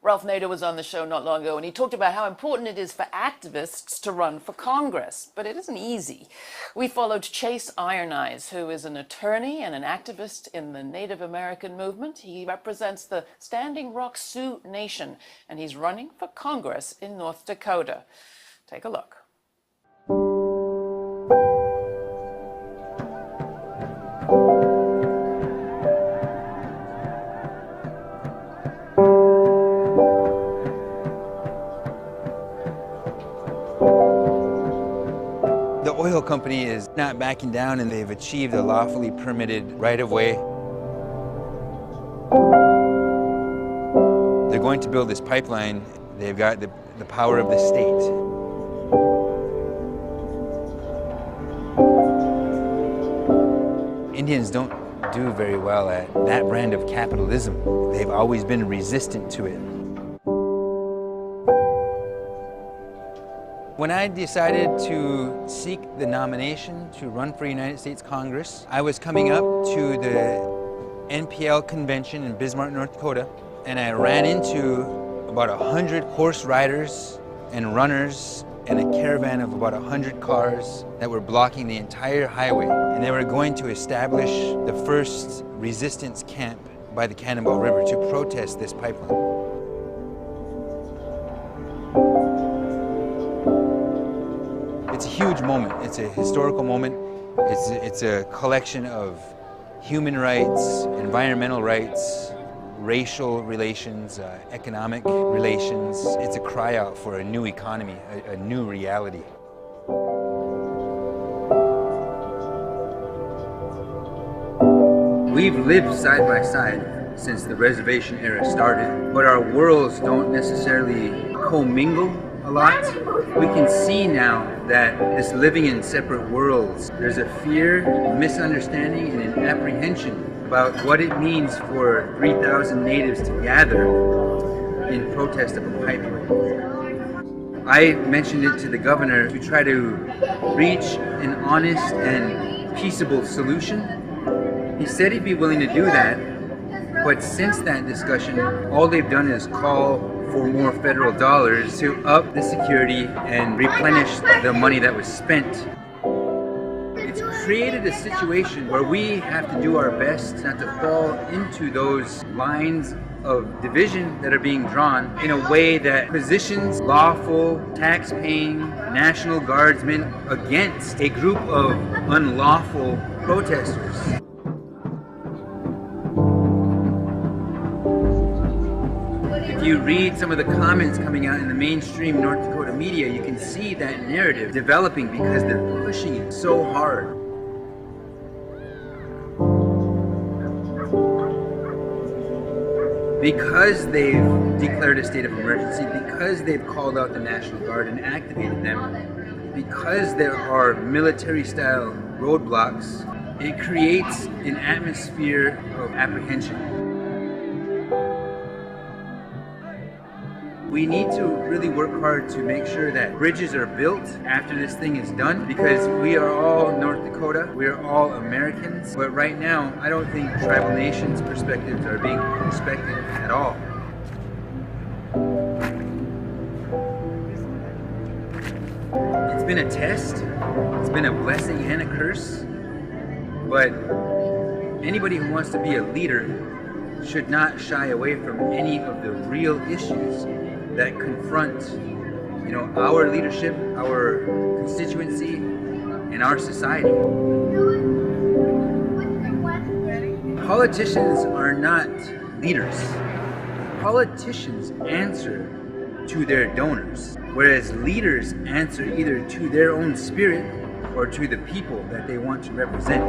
Ralph Nader was on the show not long ago, and he talked about how important it is for activists to run for Congress, but it isn't easy. We followed Chase Iron Eyes, who is an attorney and an activist in the Native American movement. He represents the Standing Rock Sioux Nation, and he's running for Congress in North Dakota. Take a look. The oil company is not backing down, and they've achieved a lawfully permitted right-of-way. They're going to build this pipeline. They've got the power of the state. Indians don't do very well at that brand of capitalism. They've always been resistant to it. When I decided to seek the nomination to run for United States Congress, I was coming up to the NPL convention in Bismarck, North Dakota, and I ran into about 100 horse riders and runners and a caravan of about 100 cars that were blocking the entire highway. And they were going to establish the first resistance camp by the Cannonball River to protest this pipeline. It's a huge moment. It's a historical moment. It's a collection of human rights, environmental rights, racial relations, economic relations. It's a cry out for a new economy, a new reality. We've lived side by side since the reservation era started, but our worlds don't necessarily commingle a lot. We can see now that this living in separate worlds, there's a fear, misunderstanding, and an apprehension about what it means for 3,000 natives to gather in protest of a pipeline. I mentioned it to the governor to try to reach an honest and peaceable solution. He said he'd be willing to do that, but since that discussion, all they've done is call for more federal dollars to up the security and replenish the money that was spent. It's created a situation where we have to do our best not to fall into those lines of division that are being drawn in a way that positions lawful, tax-paying National Guardsmen against a group of unlawful protesters. If you read some of the comments coming out in the mainstream North Dakota media, you can see that narrative developing because they're pushing it so hard. Because they've declared a state of emergency, because they've called out the National Guard and activated them, because there are military-style roadblocks, it creates an atmosphere of apprehension. We need to really work hard to make sure that bridges are built after this thing is done, because we are all North Dakota, we are all Americans, but right now I don't think tribal nations' perspectives are being respected at all. It's been a test, it's been a blessing and a curse, but anybody who wants to be a leader should not shy away from any of the real issues that confront, our leadership, our constituency, and our society. Politicians are not leaders. Politicians answer to their donors, whereas leaders answer either to their own spirit or to the people that they want to represent.